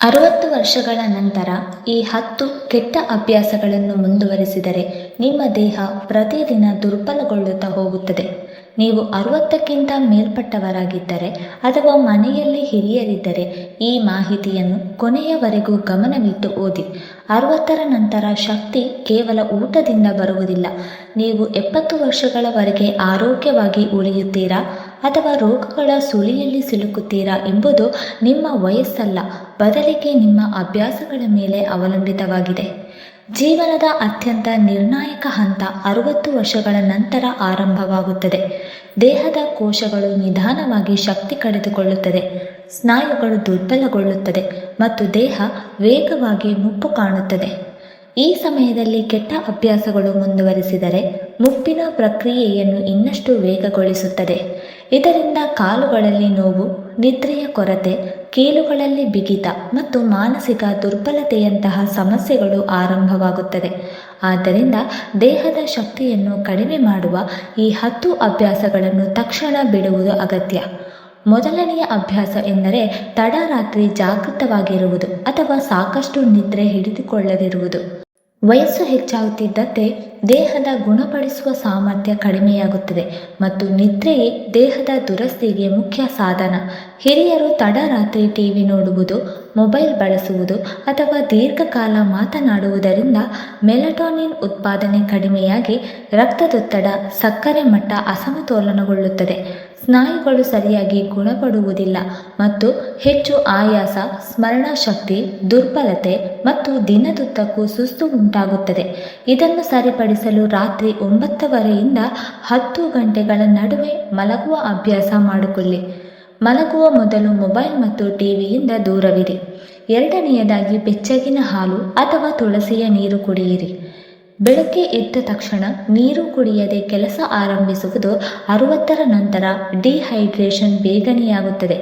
60 ವರ್ಷಗಳ ನಂತರ ಈ 10 ಕೆಟ್ಟ ಅಭ್ಯಾಸಗಳನ್ನು ಮುಂದುವರಿಸಿದರೆ ನಿಮ್ಮ ದೇಹ ಪ್ರತಿದಿನ ದುರ್ಬಲಗೊಳ್ಳುತ್ತಾ ಹೋಗುತ್ತದೆ. ನೀವು 60ಕ್ಕಿಂತ ಮೇಲ್ಪಟ್ಟವರಾಗಿದ್ದರೆ ಅಥವಾ ಮನೆಯಲ್ಲಿ ಹಿರಿಯರಿದ್ದರೆ ಈ ಮಾಹಿತಿಯನ್ನು ಕೊನೆಯವರೆಗೂ ಗಮನವಿಟ್ಟು ಓದಿ. 60ರ ನಂತರ ಶಕ್ತಿ ಕೇವಲ ಊಟದಿಂದ ಬರುವುದಿಲ್ಲ. ನೀವು 70 ವರ್ಷಗಳವರೆಗೆ ಆರೋಗ್ಯವಾಗಿ ಉಳಿಯುತ್ತೀರಾ ಅಥವಾ ರೋಗಗಳ ಸುಳಿಯಲ್ಲಿ ಸಿಲುಕುತ್ತೀರಾ ಎಂಬುದು ನಿಮ್ಮ ವಯಸ್ಸಲ್ಲ, ಬದಲಿಗೆ ನಿಮ್ಮ ಅಭ್ಯಾಸಗಳ ಮೇಲೆ ಅವಲಂಬಿತವಾಗಿದೆ. ಜೀವನದ ಅತ್ಯಂತ ನಿರ್ಣಾಯಕ ಹಂತ 60 ವರ್ಷಗಳ ನಂತರ ಆರಂಭವಾಗುತ್ತದೆ. ದೇಹದ ಕೋಶಗಳು ನಿಧಾನವಾಗಿ ಶಕ್ತಿ ಕಳೆದುಕೊಳ್ಳುತ್ತದೆ, ಸ್ನಾಯುಗಳು ದುರ್ಬಲಗೊಳ್ಳುತ್ತದೆ ಮತ್ತು ದೇಹ ವೇಗವಾಗಿ ಮುಪ್ಪು ಕಾಣುತ್ತದೆ. ಈ ಸಮಯದಲ್ಲಿ ಕೆಟ್ಟ ಅಭ್ಯಾಸಗಳು ಮುಂದುವರಿಸಿದರೆ ಮುಪ್ಪಿನ ಪ್ರಕ್ರಿಯೆಯನ್ನು ಇನ್ನಷ್ಟು ವೇಗಗೊಳಿಸುತ್ತದೆ. ಇದರಿಂದ ಕಾಲುಗಳಲ್ಲಿ ನೋವು, ನಿದ್ರೆಯ ಕೊರತೆ, ಕೀಲುಗಳಲ್ಲಿ ಬಿಗಿತ ಮತ್ತು ಮಾನಸಿಕ ದುರ್ಬಲತೆಯಂತಹ ಸಮಸ್ಯೆಗಳು ಆರಂಭವಾಗುತ್ತದೆ. ಆದ್ದರಿಂದ ದೇಹದ ಶಕ್ತಿಯನ್ನು ಕಡಿಮೆ ಮಾಡುವ ಈ 10 ಅಭ್ಯಾಸಗಳನ್ನು ತಕ್ಷಣ ಬಿಡುವುದು ಅಗತ್ಯ. ಮೊದಲನೆಯ ಅಭ್ಯಾಸ ಎಂದರೆ ತಡರಾತ್ರಿ ಜಾಗೃತವಾಗಿರುವುದು ಅಥವಾ ಸಾಕಷ್ಟು ನಿದ್ರೆ ಹಿಡಿದುಕೊಳ್ಳದಿರುವುದು. ವಯಸ್ಸು ಹೆಚ್ಚಾಗುತ್ತಿದ್ದಂತೆ ದೇಹದ ಗುಣಪಡಿಸುವ ಸಾಮರ್ಥ್ಯ ಕಡಿಮೆಯಾಗುತ್ತದೆ ಮತ್ತು ನಿದ್ರೆಯೇ ದೇಹದ ದುರಸ್ತಿಗೆ ಮುಖ್ಯ ಸಾಧನ. ಹಿರಿಯರು ತಡರಾತ್ರಿ ಟಿವಿ ನೋಡುವುದು, ಮೊಬೈಲ್ ಬಳಸುವುದು ಅಥವಾ ದೀರ್ಘಕಾಲ ಮಾತನಾಡುವುದರಿಂದ ಮೆಲಟೋನಿನ್ ಉತ್ಪಾದನೆ ಕಡಿಮೆಯಾಗಿ ರಕ್ತದೊತ್ತಡ, ಸಕ್ಕರೆ ಮಟ್ಟ ಅಸಮತೋಲನಗೊಳ್ಳುತ್ತದೆ. ಸ್ನಾಯುಗಳು ಸರಿಯಾಗಿ ಗುಣಪಡುವುದಿಲ್ಲ ಮತ್ತು ಹೆಚ್ಚು ಆಯಾಸ, ಸ್ಮರಣಶಕ್ತಿ ದುರ್ಬಲತೆ ಮತ್ತು ದಿನದುದ್ದಕ್ಕೂ ಸುಸ್ತು ಉಂಟಾಗುತ್ತದೆ. ಇದನ್ನು ಸರಿಪಡಿಸಲು ರಾತ್ರಿ 9ರಿಂದ 10 ಗಂಟೆಗಳ ನಡುವೆ ಮಲಗುವ ಅಭ್ಯಾಸ ಮಾಡಿಕೊಳ್ಳಿ. ಮಲಗುವ ಮೊದಲು ಮೊಬೈಲ್ ಮತ್ತು ಟಿವಿಯಿಂದ ದೂರವಿರಿ. ಎರಡನೆಯದಾಗಿ ಬೆಚ್ಚಗಿನ ಹಾಲು ಅಥವಾ ತುಳಸಿಯ ನೀರು ಕುಡಿಯಿರಿ. ಬೆಳಗ್ಗೆ ಎದ್ದ ತಕ್ಷಣ ನೀರು ಕುಡಿಯದೆ ಕೆಲಸ ಆರಂಭಿಸುವುದು 60ರ ನಂತರ ಡಿಹೈಡ್ರೇಷನ್ ಬೇಗನೆಯಾಗುತ್ತದೆ.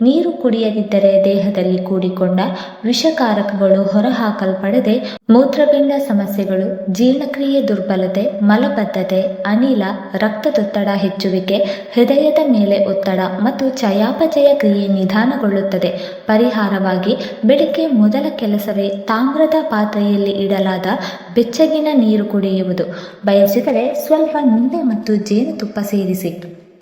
ನೀರು ಕುಡಿಯದಿದ್ದರೆ ದೇಹದಲ್ಲಿ ಕೂಡಿಕೊಂಡ ವಿಷಕಾರಕಗಳು ಹೊರಹಾಕಲ್ಪಡದೆ ಮೂತ್ರಪಿಂಡ ಸಮಸ್ಯೆಗಳು, ಜೀರ್ಣಕ್ರಿಯೆ ದುರ್ಬಲತೆ, ಮಲಬದ್ಧತೆ, ಅನಿಲ, ರಕ್ತದೊತ್ತಡ ಹೆಚ್ಚುವಿಕೆ, ಹೃದಯದ ಮೇಲೆ ಒತ್ತಡ ಮತ್ತು ಚಯಾಪಚಯ ಕ್ರಿಯೆ ನಿಧಾನಗೊಳ್ಳುತ್ತದೆ. ಪರಿಹಾರವಾಗಿ ಬೆಳಗ್ಗೆ ಮೊದಲ ಕೆಲಸವೇ ತಾಮ್ರದ ಪಾತ್ರೆಯಲ್ಲಿ ಇಡಲಾದ ಬೆಚ್ಚಗಿನ ನೀರು ಕುಡಿಯುವುದು. ಬಯಸಿದರೆ ಸ್ವಲ್ಪ ನಿಂಬೆ ಮತ್ತು ಜೇನುತುಪ್ಪ ಸೇರಿಸಿ.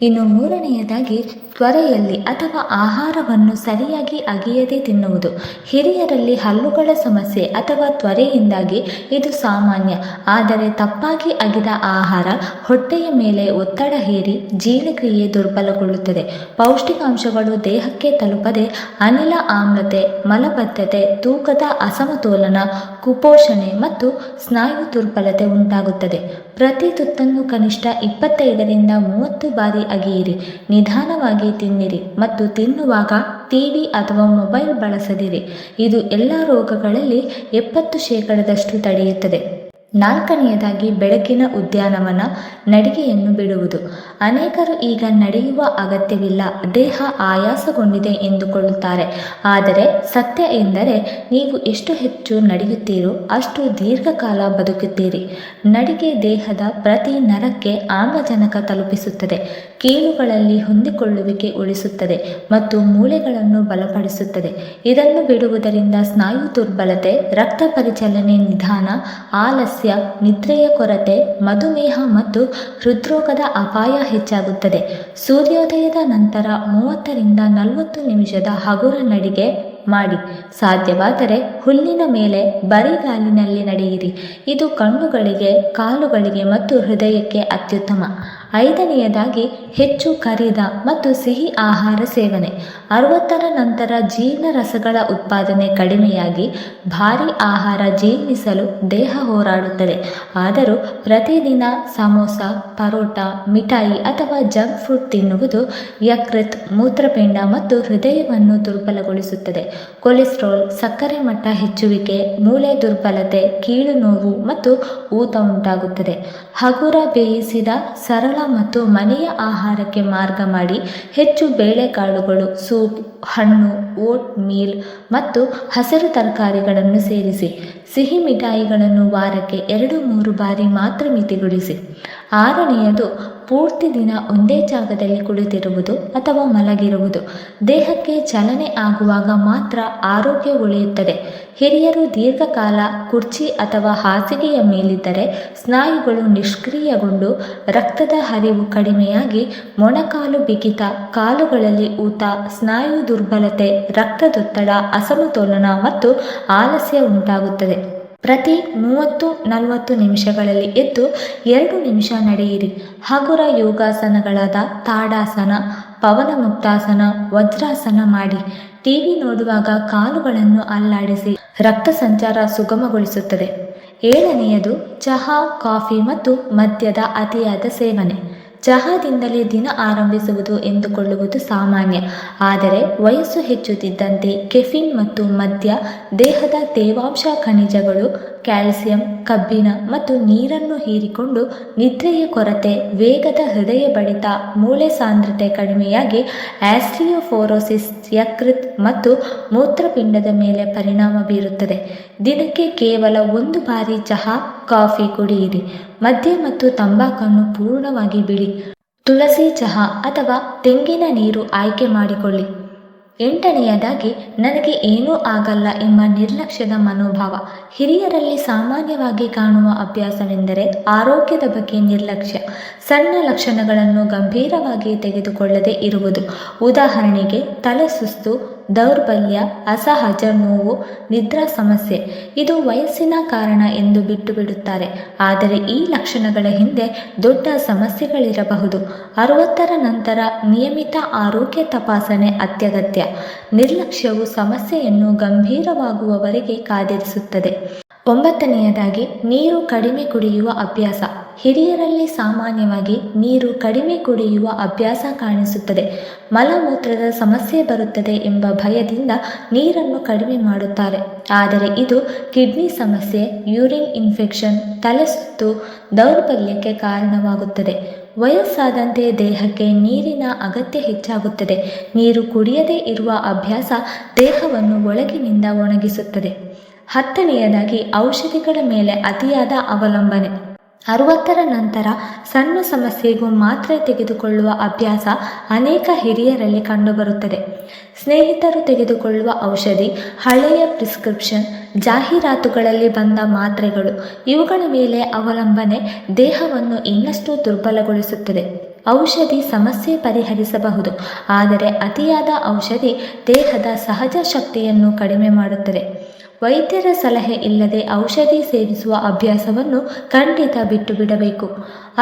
ಇನ್ನು ಮೂರನೆಯದಾಗಿ ತ್ವರೆಯಲ್ಲಿ ಅಥವಾ ಆಹಾರವನ್ನು ಸರಿಯಾಗಿ ಅಗಿಯದೆ ತಿನ್ನುವುದು. ಹಿರಿಯರಲ್ಲಿ ಹಲ್ಲುಗಳ ಸಮಸ್ಯೆ ಅಥವಾ ತ್ವರೆಯಿಂದಾಗಿ ಇದು ಸಾಮಾನ್ಯ, ಆದರೆ ತಪ್ಪಾಗಿ ಅಗಿದ ಆಹಾರ ಹೊಟ್ಟೆಯ ಮೇಲೆ ಒತ್ತಡ ಹೇರಿ ಜೀರ್ಣಕ್ರಿಯೆ ದುರ್ಬಲಗೊಳ್ಳುತ್ತದೆ. ಪೌಷ್ಟಿಕಾಂಶಗಳು ದೇಹಕ್ಕೆ ತಲುಪದೆ ಅನಿಲ ಆಮ್ಲತೆ, ಮಲಬದ್ಧತೆ, ತೂಕದ ಅಸಮತೋಲನ, ಕುಪೋಷಣೆ ಮತ್ತು ಸ್ನಾಯು ದುರ್ಬಲತೆ ಉಂಟಾಗುತ್ತದೆ. ಪ್ರತಿ ತುತ್ತನ್ನು ಕನಿಷ್ಠ 25ರಿಂದ 30 ಬಾರಿ ಅಗಿಯಿರಿ. ನಿಧಾನವಾಗಿ ತಿನ್ನಿರಿ ಮತ್ತು ತಿನ್ನುವಾಗ ಟಿವಿ ಅಥವಾ ಮೊಬೈಲ್ ಬಳಸದಿರಿ. ಇದು ಎಲ್ಲ ರೋಗಗಳಲ್ಲಿ 70% ತಡೆಯುತ್ತದೆ. ನಾಲ್ಕನೆಯದಾಗಿ ಬೆಳಗಿನ ಉದ್ಯಾನವನ ನಡಿಗೆಯನ್ನು ಬಿಡುವುದು. ಅನೇಕರು ಈಗ ನಡೆಯುವ ಅಗತ್ಯವಿಲ್ಲ, ದೇಹ ಆಯಾಸಗೊಂಡಿದೆ ಎಂದುಕೊಳ್ಳುತ್ತಾರೆ. ಆದರೆ ಸತ್ಯ ಎಂದರೆ ನೀವು ಎಷ್ಟು ಹೆಚ್ಚು ನಡೆಯುತ್ತೀರೋ ಅಷ್ಟು ದೀರ್ಘಕಾಲ ಬದುಕುತ್ತೀರಿ. ನಡಿಗೆ ದೇಹದ ಪ್ರತಿ ನರಕ್ಕೆ ಆಮ್ಲಜನಕ ತಲುಪಿಸುತ್ತದೆ, ಕೀಲುಗಳಲ್ಲಿ ಹೊಂದಿಕೊಳ್ಳುವಿಕೆ ಉಳಿಸುತ್ತದೆ ಮತ್ತು ಮೂಳೆಗಳನ್ನು ಬಲಪಡಿಸುತ್ತದೆ. ಇದನ್ನು ಬಿಡುವುದರಿಂದ ಸ್ನಾಯು ದುರ್ಬಲತೆ, ರಕ್ತ ಪರಿಚಲನೆ ನಿಧಾನ, ಆಲಸ್ಯ, ನಿದ್ರೆಯ ಕೊರತೆ, ಮಧುಮೇಹ ಮತ್ತು ಹೃದ್ರೋಗದ ಅಪಾಯ ಹೆಚ್ಚಾಗುತ್ತದೆ. ಸೂರ್ಯೋದಯದ ನಂತರ 30ರಿಂದ 40 ನಿಮಿಷದ ಹಗುರ ನಡಿಗೆ ಮಾಡಿ. ಸಾಧ್ಯವಾದರೆ ಹುಲ್ಲಿನ ಮೇಲೆ ಬರಿಗಾಲಿನಲ್ಲಿ ನಡೆಯಿರಿ. ಇದು ಕಣ್ಣುಗಳಿಗೆ, ಕಾಲುಗಳಿಗೆ ಮತ್ತು ಹೃದಯಕ್ಕೆ ಅತ್ಯುತ್ತಮ. ಐದನೆಯದಾಗಿ ಹೆಚ್ಚು ಕರಿದ ಮತ್ತು ಸಿಹಿ ಆಹಾರ ಸೇವನೆ. 60ರ ನಂತರ ಜೀರ್ಣರಸಗಳ ಉತ್ಪಾದನೆ ಕಡಿಮೆಯಾಗಿ ಭಾರೀ ಆಹಾರ ಜೀರ್ಣಿಸಲು ದೇಹ ಹೋರಾಡುತ್ತದೆ. ಆದರೂ ಪ್ರತಿದಿನ ಸಮೋಸ, ಪರೋಟ, ಮಿಠಾಯಿ ಅಥವಾ ಜಂಕ್ ಫುಡ್ ತಿನ್ನುವುದು ಯಕೃತ್, ಮೂತ್ರಪಿಂಡ ಮತ್ತು ಹೃದಯವನ್ನು ದುರ್ಬಲಗೊಳಿಸುತ್ತದೆ. ಕೊಲೆಸ್ಟ್ರಾಲ್, ಸಕ್ಕರೆ ಮಟ್ಟ ಹೆಚ್ಚುವಿಕೆ, ಮೂಳೆ ದುರ್ಬಲತೆ, ಕೀಲು ನೋವು ಮತ್ತು ಊತ ಉಂಟಾಗುತ್ತದೆ. ಹಗುರ ಬೇಯಿಸಿದ ಸರಳ ಮತ್ತು ಮನೆಯ ಆಹಾರಕ್ಕೆ ಮಾರ್ಗ ಮಾಡಿ. ಹೆಚ್ಚು ಬೇಳೆಕಾಳುಗಳು, ಸೂಪ್, ಹಣ್ಣು, ಓಟ್ ಮೀಲ್ ಮತ್ತು ಹಸಿರು ತರಕಾರಿಗಳನ್ನು ಸೇರಿಸಿ. ಸಿಹಿ ಮಿಠಾಯಿಗಳನ್ನು ವಾರಕ್ಕೆ 2-3 ಬಾರಿ ಮಾತ್ರ ಮಿತಿಗೊಳಿಸಿ. ಆರನೆಯದು ಪೂರ್ತಿ ದಿನ ಒಂದೇ ಜಾಗದಲ್ಲಿ ಕುಳಿತಿರುವುದು ಅಥವಾ ಮಲಗಿರುವುದು. ದೇಹಕ್ಕೆ ಚಲನೆ ಆಗುವಾಗ ಮಾತ್ರ ಆರೋಗ್ಯ ಉಳಿಯುತ್ತದೆ. ಹಿರಿಯರು ದೀರ್ಘಕಾಲ ಕುರ್ಚಿ ಅಥವಾ ಹಾಸಿಗೆಯ ಮೇಲಿದ್ದರೆ ಸ್ನಾಯುಗಳು ನಿಷ್ಕ್ರಿಯಗೊಂಡು ರಕ್ತದ ಹರಿವು ಕಡಿಮೆಯಾಗಿ ಮೊಣಕಾಲು ಬಿಗಿತ, ಕಾಲುಗಳಲ್ಲಿ ಊತ, ಸ್ನಾಯು ದುರ್ಬಲತೆ, ರಕ್ತದೊತ್ತಡ, ಅಸಮತೋಲನ ಮತ್ತು ಆಲಸ್ಯ ಉಂಟಾಗುತ್ತದೆ. ಪ್ರತಿ 30-40 ನಿಮಿಷಗಳಲ್ಲಿ ಎದ್ದು 2 ನಿಮಿಷ ನಡೆಯಿರಿ. ಹಗುರ ಯೋಗಾಸನಗಳಾದ ತಾಡಾಸನ, ಪವನಮುಕ್ತಾಸನ, ವಜ್ರಾಸನ ಮಾಡಿ. ಟಿವಿ ನೋಡುವಾಗ ಕಾಲುಗಳನ್ನು ಅಲ್ಲಾಡಿಸಿ ರಕ್ತ ಸಂಚಾರ ಸುಗಮಗೊಳಿಸುತ್ತದೆ. 7ನೆಯದು ಚಹಾ, ಕಾಫಿ ಮತ್ತು ಮದ್ಯದ ಅತಿಯಾದ ಸೇವನೆ. ಚಹಾದಿಂದಲೇ ದಿನ ಆರಂಭಿಸುವುದು ಎಂದುಕೊಳ್ಳುವುದು ಸಾಮಾನ್ಯ. ಆದರೆ ವಯಸ್ಸು ಹೆಚ್ಚುತ್ತಿದ್ದಂತೆ ಕೆಫಿನ್ ಮತ್ತು ಮದ್ಯ ದೇಹದ ತೇವಾಂಶ, ಖನಿಜಗಳು, ಕ್ಯಾಲ್ಸಿಯಂ, ಕಬ್ಬಿಣ ಮತ್ತು ನೀರನ್ನು ಹೀರಿಕೊಂಡು ನಿದ್ರೆಯ ಕೊರತೆ, ವೇಗದ ಹೃದಯ ಬಡಿತ, ಮೂಳೆ ಸಾಂದ್ರತೆ ಕಡಿಮೆಯಾಗಿ ಆಸ್ಟಿಯೋಪೊರೋಸಿಸ್, ಯಕೃತ್ ಮತ್ತು ಮೂತ್ರಪಿಂಡದ ಮೇಲೆ ಪರಿಣಾಮ ಬೀರುತ್ತದೆ. ದಿನಕ್ಕೆ ಕೇವಲ 1 ಬಾರಿ ಚಹಾ, ಕಾಫಿ ಕುಡಿಯಿರಿ. ಮದ್ಯ ಮತ್ತು ತಂಬಾಕನ್ನು ಪೂರ್ಣವಾಗಿ ಬಿಡಿ. ತುಳಸಿ ಚಹಾ ಅಥವಾ ತೆಂಗಿನ ನೀರು ಆಯ್ಕೆ ಮಾಡಿಕೊಳ್ಳಿ. 8ನೆಯದಾಗಿ ನನಗೆ ಏನೂ ಆಗಲ್ಲ ಎಂಬ ನಿರ್ಲಕ್ಷ್ಯದ ಮನೋಭಾವ. ಹಿರಿಯರಲ್ಲಿ ಸಾಮಾನ್ಯವಾಗಿ ಕಾಣುವ ಅಭ್ಯಾಸವೆಂದರೆ ಆರೋಗ್ಯದ ಬಗ್ಗೆ ನಿರ್ಲಕ್ಷ್ಯ. ಸಣ್ಣ ಲಕ್ಷಣಗಳನ್ನು ಗಂಭೀರವಾಗಿ ತೆಗೆದುಕೊಳ್ಳದೆ ಇರುವುದು. ಉದಾಹರಣೆಗೆ ತಲೆ ಸುಸ್ತು, ದೌರ್ಬಲ್ಯ, ಅಸಹಜ ನೋವು, ನಿದ್ರಾ ಸಮಸ್ಯೆ. ಇದು ವಯಸ್ಸಿನ ಕಾರಣ ಎಂದು ಬಿಟ್ಟು ಬಿಡುತ್ತಾರೆ. ಆದರೆ ಈ ಲಕ್ಷಣಗಳ ಹಿಂದೆ ದೊಡ್ಡ ಸಮಸ್ಯೆಗಳಿರಬಹುದು. 60ರ ನಂತರ ನಿಯಮಿತ ಆರೋಗ್ಯ ತಪಾಸಣೆ ಅತ್ಯಗತ್ಯ. ನಿರ್ಲಕ್ಷ್ಯವು ಸಮಸ್ಯೆಯನ್ನು ಗಂಭೀರವಾಗುವವರೆಗೆ ಕಾದಿರಿಸುತ್ತದೆ. 9ನೆಯದಾಗಿ ನೀರು ಕಡಿಮೆ ಕುಡಿಯುವ ಅಭ್ಯಾಸ. ಹಿರಿಯರಲ್ಲಿ ಸಾಮಾನ್ಯವಾಗಿ ನೀರು ಕಡಿಮೆ ಕುಡಿಯುವ ಅಭ್ಯಾಸ ಕಾಣಿಸುತ್ತದೆ. ಮಲಮೂತ್ರದ ಸಮಸ್ಯೆ ಬರುತ್ತದೆ ಎಂಬ ಭಯದಿಂದ ನೀರನ್ನು ಕಡಿಮೆ ಮಾಡುತ್ತಾರೆ. ಆದರೆ ಇದು ಕಿಡ್ನಿ ಸಮಸ್ಯೆ, ಯೂರಿನ್ ಇನ್ಫೆಕ್ಷನ್, ತಲೆಸುತ್ತು, ದೌರ್ಬಲ್ಯಕ್ಕೆ ಕಾರಣವಾಗುತ್ತದೆ. ವಯಸ್ಸಾದಂತೆ ದೇಹಕ್ಕೆ ನೀರಿನ ಅಗತ್ಯ ಹೆಚ್ಚಾಗುತ್ತದೆ. ನೀರು ಕುಡಿಯದೇ ಇರುವ ಅಭ್ಯಾಸ ದೇಹವನ್ನು ಒಳಗಿನಿಂದ ಒಣಗಿಸುತ್ತದೆ. 10ನೆಯದಾಗಿ ಔಷಧಿಗಳ ಮೇಲೆ ಅತಿಯಾದ ಅವಲಂಬನೆ. 60ರ ನಂತರ ಸಣ್ಣ ಸಮಸ್ಯೆಗೂ ಮಾತ್ರೆ ತೆಗೆದುಕೊಳ್ಳುವ ಅಭ್ಯಾಸ ಅನೇಕ ಹಿರಿಯರಲ್ಲಿ ಕಂಡುಬರುತ್ತದೆ. ಸ್ನೇಹಿತರು ತೆಗೆದುಕೊಳ್ಳುವ ಔಷಧಿ, ಹಳೆಯ ಪ್ರಿಸ್ಕ್ರಿಪ್ಷನ್, ಜಾಹೀರಾತುಗಳಲ್ಲಿ ಬಂದ ಮಾತ್ರೆಗಳು, ಇವುಗಳ ಮೇಲೆ ಅವಲಂಬನೆ ದೇಹವನ್ನು ಇನ್ನಷ್ಟು ದುರ್ಬಲಗೊಳಿಸುತ್ತದೆ. ಔಷಧಿ ಸಮಸ್ಯೆ ಪರಿಹರಿಸಬಹುದು, ಆದರೆ ಅತಿಯಾದ ಔಷಧಿ ದೇಹದ ಸಹಜ ಶಕ್ತಿಯನ್ನು ಕಡಿಮೆ ಮಾಡುತ್ತದೆ. ವೈದ್ಯರ ಸಲಹೆ ಇಲ್ಲದೆ ಔಷಧಿ ಸೇವಿಸುವ ಅಭ್ಯಾಸವನ್ನು ಖಂಡಿತ ಬಿಟ್ಟು ಬಿಡಬೇಕು.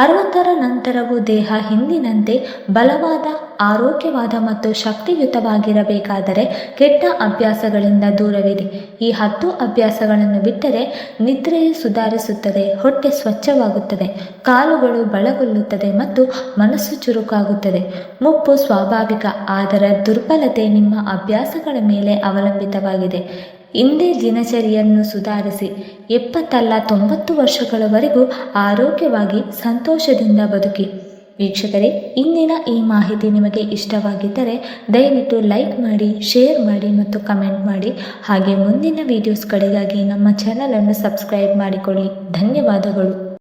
60ರ ನಂತರವೂ ದೇಹ ಹಿಂದಿನಂತೆ ಬಲವಾದ, ಆರೋಗ್ಯವಾದ ಮತ್ತು ಶಕ್ತಿಯುತವಾಗಿರಬೇಕಾದರೆ ಕೆಟ್ಟ ಅಭ್ಯಾಸಗಳಿಂದ ದೂರವಿರಿ. ಈ 10 ಅಭ್ಯಾಸಗಳನ್ನು ಬಿಟ್ಟರೆ ನಿದ್ರೆಯು ಸುಧಾರಿಸುತ್ತದೆ, ಹೊಟ್ಟೆ ಸ್ವಚ್ಛವಾಗುತ್ತದೆ, ಕಾಲುಗಳು ಬಲಗೊಳ್ಳುತ್ತದೆ ಮತ್ತು ಮನಸ್ಸು ಚುರುಕಾಗುತ್ತದೆ. ಮುಪ್ಪು ಸ್ವಾಭಾವಿಕ, ಆದರೆ ದುರ್ಬಲತೆ ನಿಮ್ಮ ಅಭ್ಯಾಸಗಳ ಮೇಲೆ ಅವಲಂಬಿತವಾಗಿದೆ. ಇಂದೇ ದಿನಚರಿಯನ್ನು ಸುಧಾರಿಸಿ. 70 ಅಲ್ಲ 90 ವರ್ಷಗಳವರೆಗೂ ಆರೋಗ್ಯವಾಗಿ ಸಂತೋಷದಿಂದ ಬದುಕಿ. ವೀಕ್ಷಕರೇ, ಇಂದಿನ ಈ ಮಾಹಿತಿ ನಿಮಗೆ ಇಷ್ಟವಾಗಿದ್ದರೆ ದಯವಿಟ್ಟು ಲೈಕ್ ಮಾಡಿ, ಶೇರ್ ಮಾಡಿ ಮತ್ತು ಕಮೆಂಟ್ ಮಾಡಿ. ಹಾಗೆ ಮುಂದಿನ ವೀಡಿಯೋಸ್ಗಳಿಗಾಗಿ ನಮ್ಮ ಚಾನಲನ್ನು ಸಬ್ಸ್ಕ್ರೈಬ್ ಮಾಡಿಕೊಳ್ಳಿ. ಧನ್ಯವಾದಗಳು.